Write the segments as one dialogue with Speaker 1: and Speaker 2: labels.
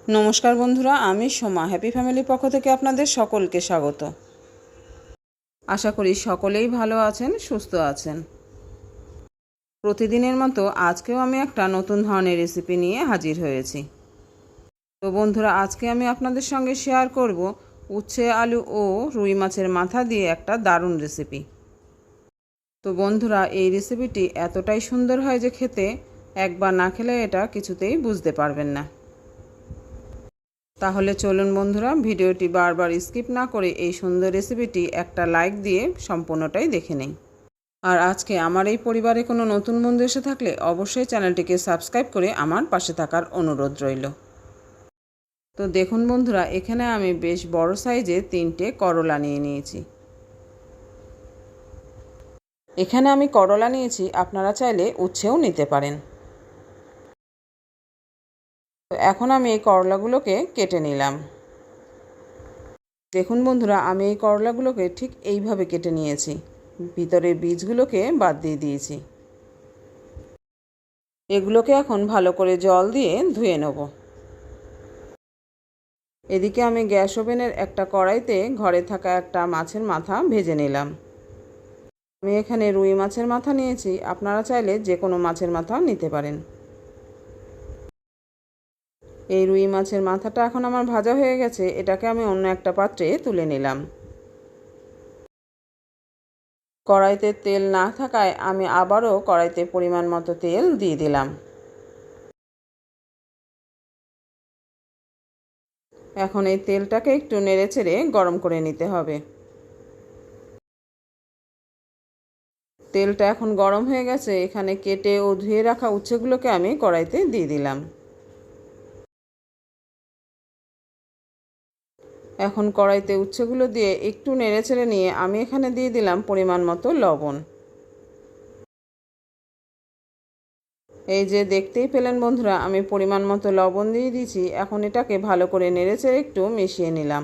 Speaker 1: নমস্কার বন্ধুরা, আমি সোমা হ্যাপি ফ্যামিলির পক্ষ থেকে আপনাদের সকলকে স্বাগত। আশা করি সকলেই ভালো আছেন, সুস্থ আছেন। প্রতিদিনের মতো আজকেও আমি একটা নতুন ধরনের রেসিপি নিয়ে হাজির হয়েছি। তো বন্ধুরা, আজকে আমি আপনাদের সঙ্গে শেয়ার করব উচ্ছে আলু ও রুই মাছের মাথা দিয়ে একটা দারুণ রেসিপি। তো বন্ধুরা, এই রেসিপিটি এতটাই সুন্দর হয় যে খেতে একবার না খেলে এটা কিছুতেই বুঝতে পারবেন না। তাহলে চলুন বন্ধুরা, ভিডিওটি বারবার স্কিপ না করে এই সুন্দর রেসিপিটি একটা লাইক দিয়ে সম্পূর্ণটাই দেখে নেই। আর আজকে আমার এই পরিবারে কোনো নতুন বন্ধু এসে থাকলে অবশ্যই চ্যানেলটিকে সাবস্ক্রাইব করে আমার পাশে থাকার অনুরোধ রইল। তো দেখুন বন্ধুরা, এখানে আমি বেশ বড় সাইজে 3টে করলা নিয়ে নিয়েছি। এখানে আমি করলা নিয়েছি, আপনারা চাইলে উচ্ছেও নিতে পারেন। তো এখন আমি এই করলাগুলোকে কেটে নিলাম। দেখুন বন্ধুরা, আমি এই করলাগুলোকে ঠিক এইভাবে কেটে নিয়েছি, ভিতরের বীজগুলোকে বাদ দিয়ে দিয়েছি। এগুলোকে এখন ভালো করে জল দিয়ে ধুয়ে নেব। এদিকে আমি গ্যাস ওভেনের একটা কড়াইতে ঘরে থাকা একটা মাছের মাথা ভেজে নিলাম। আমি এখানে রুই মাছের মাথা নিয়েছি, আপনারা চাইলে যে কোনো মাছের মাথা নিতে পারেন। এই রুই মাছের মাথাটা এখন আমার ভাজা হয়ে গেছে, এটাকে আমি অন্য একটা পাত্রে তুলে নিলাম। কড়াইতে তেল না থাকায় আমি আবারও কড়াইতে পরিমাণ মতো তেল দিয়ে দিলাম। এখন এই তেলটাকে একটু নেড়েচেড়ে গরম করে নিতে হবে। তেলটা এখন গরম হয়ে গেছে, এখানে কেটে ও ধুয়ে রাখা উচ্ছেগুলোকে আমি কড়াইতে দিয়ে দিলাম। এখন কড়াইতে উচ্ছেগুলো দিয়ে একটু নেড়েচেড়ে নিয়ে আমি এখানে দিয়ে দিলাম পরিমাণ মতো লবণ। এই যে দেখতেই পেলেন বন্ধুরা, আমি পরিমাণ মতো লবণ দিয়ে দিয়েছি। এখন এটাকে ভালো করে নেড়েচেড়ে একটু মিশিয়ে নিলাম।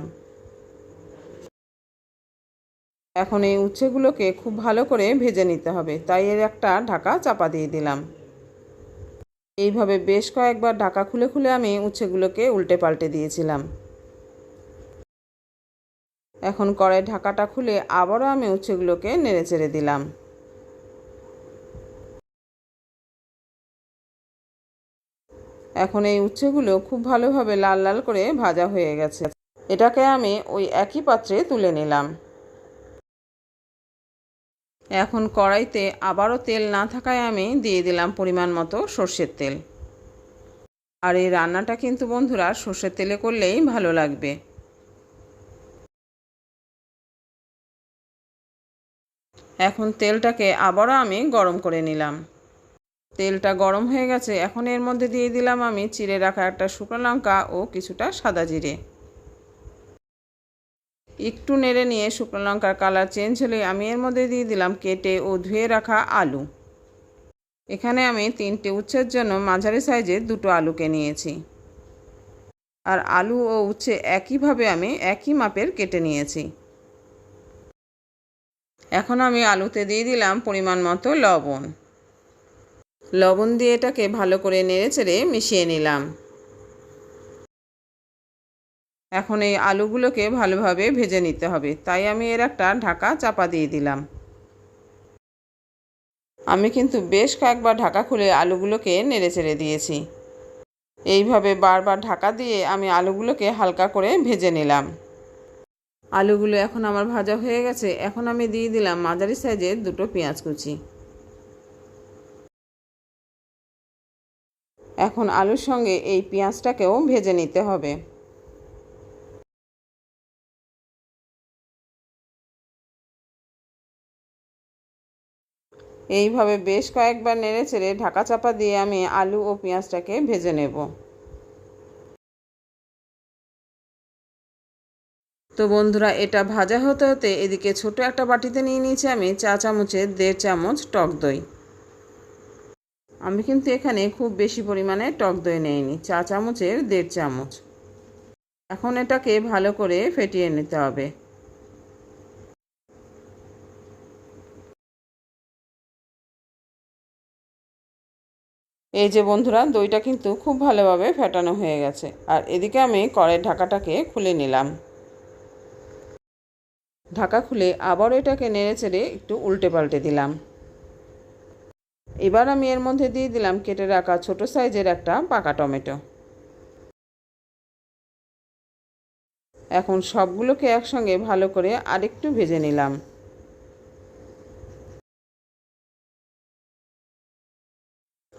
Speaker 1: এখন এই উচ্ছেগুলোকে খুব ভালো করে ভেজে নিতে হবে, তাই এর একটা ঢাকা চাপা দিয়ে দিলাম। এইভাবে বেশ কয়েকবার ঢাকা খুলে খুলে আমি উচ্ছেগুলোকে উল্টে পাল্টে দিয়েছিলাম। এখন কড়াই ঢাকাটা খুলে আবারও আমি উচ্ছেগুলোকে নেড়েচেড়ে দিলাম। এখন এই উচ্ছেগুলো খুব ভালোভাবে লাল লাল করে ভাজা হয়ে গেছে। এটাকে আমি ওই একই পাত্রে তুলে নিলাম। এখন কড়াইতে আবারও তেল না থাকায় আমি দিয়ে দিলাম পরিমাণ মতো সর্ষের তেল। আর এই রান্নাটা কিন্তু বন্ধুরা সর্ষের তেলে করলেই ভালো লাগবে। এখন তেলটাকে আবারও আমি গরম করে নিলাম। তেলটা গরম হয়ে গেছে, এখন এর মধ্যে দিয়ে দিলাম আমি চিড়ে রাখা একটা শুকনো লঙ্কা ও কিছুটা সাদা জিরে। একটু নেড়ে নিয়ে শুকনো লঙ্কার কালার চেঞ্জ হলে আমি এর মধ্যে দিয়ে দিলাম কেটে ও ধুয়ে রাখা আলু। এখানে আমি 3টে উচ্ছের জন্য মাঝারি সাইজের 2টো আলুকে নিয়েছি। আর আলু ও উচ্ছে একইভাবে আমি একই মাপের কেটে নিয়েছি। এখন আমি আলুতে দিয়ে দিলাম পরিমাণ মতো লবণ। লবণ দিয়ে এটাকে ভালো করে নেড়েচেড়ে মিশিয়ে নিলাম। এখন এই আলুগুলোকে ভালোভাবে ভেজে নিতে হবে, তাই আমি এর একটা ঢাকা চাপা দিয়ে দিলাম। আমি কিন্তু বেশ কয়েকবার ঢাকা খুলে আলুগুলোকে নেড়েচেড়ে দিয়েছি। এইভাবে বারবার ঢাকা দিয়ে আমি আলুগুলোকে হালকা করে ভেজে নিলাম। আলুগুলো এখন আমার ভাজা হয়ে গেছে, এখন আমি দিয়ে দিলাম মাঝারি সাইজের 2টো পেঁয়াজ কুচি। এখন আলুর সঙ্গে এই পেঁয়াজটাকেও ভেজে নিতে হবে। এইভাবে বেশ কয়েকবার নেড়েচেড়ে ঢাকা চাপা দিয়ে আমি আলু ও পেঁয়াজটাকে ভেজে নেব। তো বন্ধুরা, এটা ভাজা হতে হতে এদিকে ছোট একটা বাটিতে নিয়ে নিয়েছি আমি চা চামচের 1.5 চামচ টক দই। আমি কিন্তু এখানে খুব বেশি পরিমাণে টক দই নেইনি, চা চামচের 1.5 চামচ। এখন এটাকে ভালো করে ফেটিয়ে নিতে হবে। এই যে বন্ধুরা, দইটা কিন্তু খুব ভালোভাবে ফেটানো হয়ে গেছে। আর এদিকে আমি কড়াইয়ের ঢাকাটাকে খুলে নিলাম। ঢাকা খুলে আবার এটাকে নেড়েচেড়ে একটু উল্টে পাল্টে দিলাম। এবার আমি এর মধ্যে দিয়ে দিলাম কেটে রাখা ছোট সাইজের একটা পাকা টমেটো। এখন সবগুলোকে একসঙ্গে ভালো করে আরেকটু ভেজে নিলাম।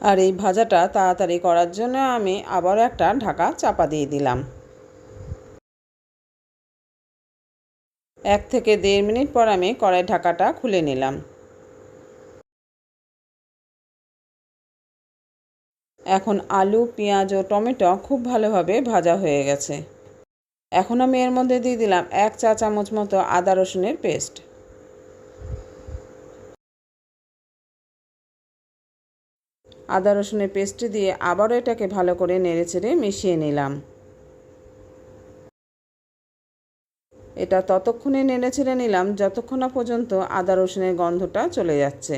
Speaker 1: আর এই ভাজাটা তাড়াতাড়ি করার জন্য আমি আবার একটা ঢাকা চাপা দিয়ে দিলাম। 1 থেকে 1.5 মিনিট পর আমি কড়াইয়ের ঢাকাটা খুলে নিলাম। এখন আলু, পেঁয়াজ ও টমেটো খুব ভালোভাবে ভাজা হয়ে গেছে। এখন আমি এর মধ্যে দিয়ে দিলাম 1 চা চামচ মতো আদা রসুনের পেস্ট। আদা রসুনের পেস্ট দিয়ে আবারও এটাকে ভালো করে নেড়েচেড়ে মিশিয়ে নিলাম। এটা ততক্ষণে নেড়েচেড়ে নিলাম যতক্ষণ না পর্যন্ত আদা রসুনের গন্ধটা চলে যাচ্ছে।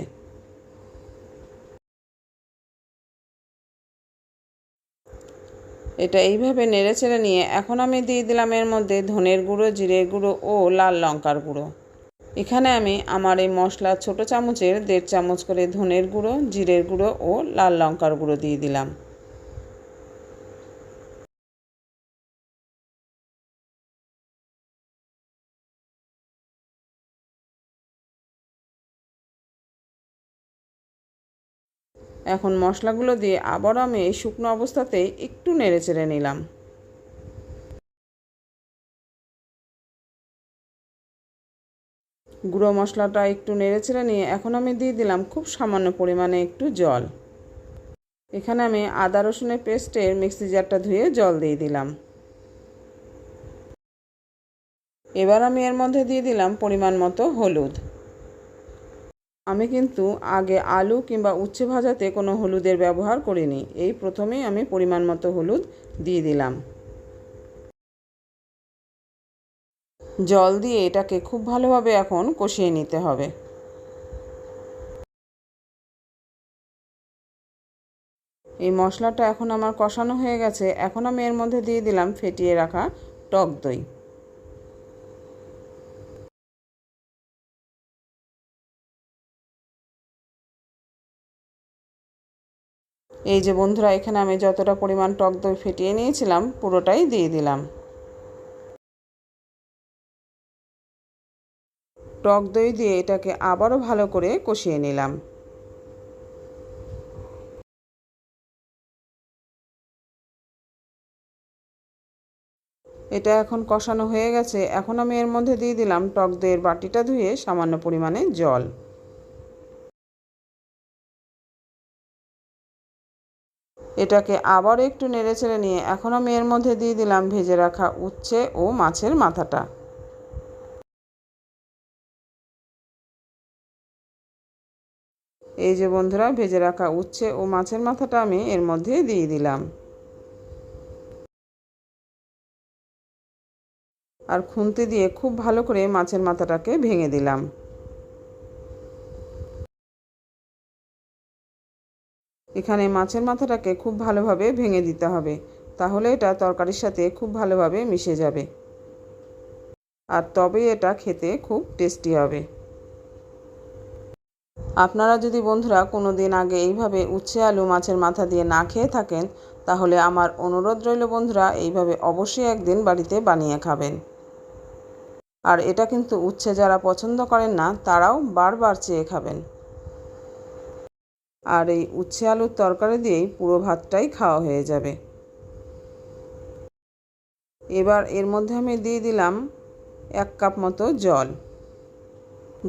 Speaker 1: এটা এইভাবে নেড়েচেড়ে নিয়ে এখন আমি দিয়ে দিলাম এর মধ্যে ধনের গুঁড়ো, জিরের গুঁড়ো ও লাল লঙ্কার গুঁড়ো। এখানে আমি আমার এই মশলা ছোট চামচের 1.5 চামচ করে ধনের গুঁড়ো, জিরের গুঁড়ো ও লাল লঙ্কার গুঁড়ো দিয়ে দিলাম। এখন মশলাগুলো দিয়ে আবারও আমি এই শুকনো অবস্থাতেই একটু নেড়েচেড়ে নিলাম। গুঁড়ো মশলাটা একটু নেড়েচেড়ে নিয়ে এখন আমি দিয়ে দিলাম খুব সামান্য পরিমাণে একটু জল। এখানে আমি আদা রসুনের পেস্টের মিক্সি জারটা ধুয়ে জল দিয়ে দিলাম। এবার আমি এর মধ্যে দিয়ে দিলাম পরিমাণ মতো হলুদ। আমি কিন্তু আগে আলু কিংবা উচ্ছে ভাজাতে কোনো হলুদের ব্যবহার করিনি। এই প্রথমেই আমি পরিমাণ মতো হলুদ দিয়ে দিলাম। জল দিয়ে এটাকে খুব ভালোভাবে এখন কষিয়ে নিতে হবে। এই মশলাটা এখন আমার কষানো হয়ে গেছে। এখন আমি এর মধ্যে দিয়ে দিলাম ফেটিয়ে রাখা টক দই। এই যে বন্ধুরা, এখানে আমি যতটা পরিমাণ টক দই ফেটিয়ে নিয়েছিলাম পুরোটাই দিয়ে দিলাম। টক দই দিয়ে এটাকে আবারও ভালো করে কষিয়ে নিলাম। এটা এখন কষানো হয়ে গেছে। এখন আমি এর মধ্যে দিয়ে দিলাম টক দইয়ের বাটিটা ধুয়ে সামান্য পরিমাণে জল। এটাকে আবার একটু নেড়েচেড়ে নিয়ে এখন আমি এর মধ্যে দিয়ে দিলাম ভেজে রাখা উচ্ছে ও মাছের মাথাটা। এই যে বন্ধুরা, ভেজে রাখা উচ্ছে ও মাছের মাথাটা আমি এর মধ্যে দিয়ে দিলাম। আর খুন্তি দিয়ে খুব ভালো করে মাছের মাথাটাকে ভেঙে দিলাম। এখানে মাছের মাথাটাকে খুব ভালোভাবে ভেঙে দিতে হবে, তাহলে এটা তরকারির সাথে খুব ভালোভাবে মিশে যাবে। আর তবেই এটা খেতে খুব টেস্টি হবে। আপনারা যদি বন্ধুরা কোনো দিন আগে এইভাবে উচ্ছে আলু মাছের মাথা দিয়ে না খেয়ে থাকেন, তাহলে আমার অনুরোধ রইল বন্ধুরা, এইভাবে অবশ্যই একদিন বাড়িতে বানিয়ে খাবেন। আর এটা কিন্তু উচ্ছে যারা পছন্দ করেন না তারাও বারবার চেয়ে খাবেন। আর এই উচ্ছে আলুর তরকারি দিয়েই পুরো ভাতটাই খাওয়া হয়ে যাবে। এবার এর মধ্যে আমি দিয়ে দিলাম 1 কাপ মতো জল।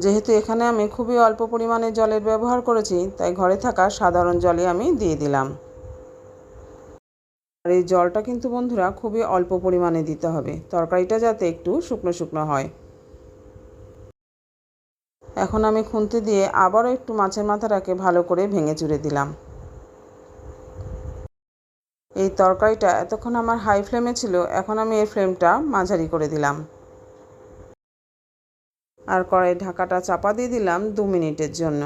Speaker 1: যেহেতু এখানে আমি খুবই অল্প পরিমাণে জলের ব্যবহার করেছি, তাই ঘরে থাকা সাধারণ জলে আমি দিয়ে দিলাম। আর এই জলটা কিন্তু বন্ধুরা খুবই অল্প পরিমাণে দিতে হবে, তরকারিটা যাতে একটু শুকনো শুকনো হয়। এখন আমি খুন্তি দিয়ে আবারও একটু মাছের মাথাটাকে ভালো করে ভেঙে চুড়ে দিলাম। এই তরকারিটা এতক্ষণ আমার হাই ফ্লেমে ছিল, এখন আমি এর ফ্লেমটা মাঝারি করে দিলাম। আর কড়াই ঢাকাটা চাপা দিয়ে দিলাম 2 মিনিটের জন্য।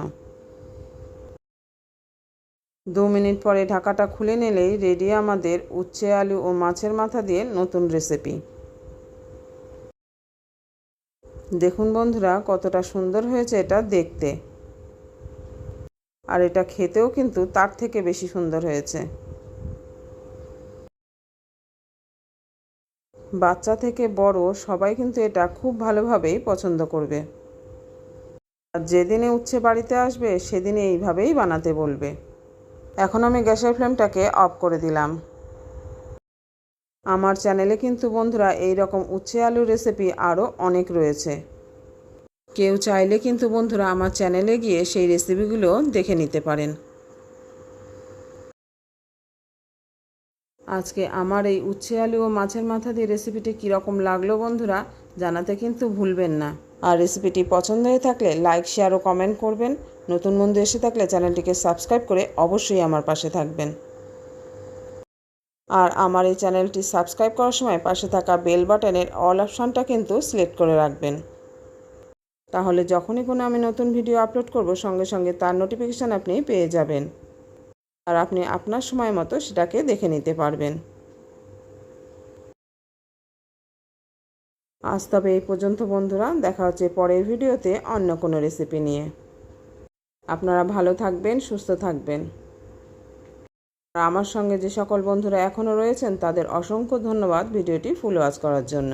Speaker 1: 2 মিনিট পরে ঢাকাটা খুলে নিলেই রেডি আমাদের উচ্ছে আলু ও মাছের মাথা দিয়ে নতুন রেসিপি। দেখুন বন্ধুরা কতটা সুন্দর হয়েছে এটা দেখতে, আর এটা খেতেও কিন্তু তার থেকে বেশি সুন্দর হয়েছে। বাচ্চা থেকে বড় সবাই কিন্তু এটা খুব ভালোভাবেই পছন্দ করবে। আর যেদিনে উচ্ছে বাড়িতে আসবে সেদিনে এইভাবেই বানাতে বলবে। এখন আমি গ্যাসের ফ্লেমটাকে অফ করে দিলাম। আমার চ্যানেলে কিন্তু বন্ধুরা এই রকম উচ্ছে আলু রেসিপি আরও অনেক রয়েছে। কেউ চাইলে কিন্তু বন্ধুরা আমার চ্যানেলে গিয়ে সেই রেসিপিগুলো দেখে নিতে পারেন। আজকে আমার এই উচ্ছে আলু ও মাছের মাথা দিয়ে রেসিপিটি কীরকম লাগলো বন্ধুরা জানাতে কিন্তু ভুলবেন না। আর রেসিপিটি পছন্দ হয়ে থাকলে লাইক, শেয়ার ও কমেন্ট করবেন। নতুন বন্ধু এসে থাকলে চ্যানেলটিকে সাবস্ক্রাইব করে অবশ্যই আমার পাশে থাকবেন। আর আমার এই চ্যানেলটি সাবস্ক্রাইব করার সময় পাশে থাকা বেল বাটনের অল অপশানটা কিন্তু সিলেক্ট করে রাখবেন। তাহলে যখনই কোনো আমি নতুন ভিডিও আপলোড করব সঙ্গে সঙ্গে তার নোটিফিকেশান আপনি পেয়ে যাবেন, আর আপনি আপনার সময় মতো সেটাকে দেখে নিতে পারবেন। আজ তবে এই পর্যন্ত বন্ধুরা, দেখা হচ্ছে পরের ভিডিওতে অন্য কোনো রেসিপি নিয়ে। আপনারা ভালো থাকবেন, সুস্থ থাকবেন। আর আমার সঙ্গে যে সকল বন্ধুরা এখনও রয়েছেন তাদের অসংখ্য ধন্যবাদ ভিডিওটি ফুল ওয়াচ করার জন্য।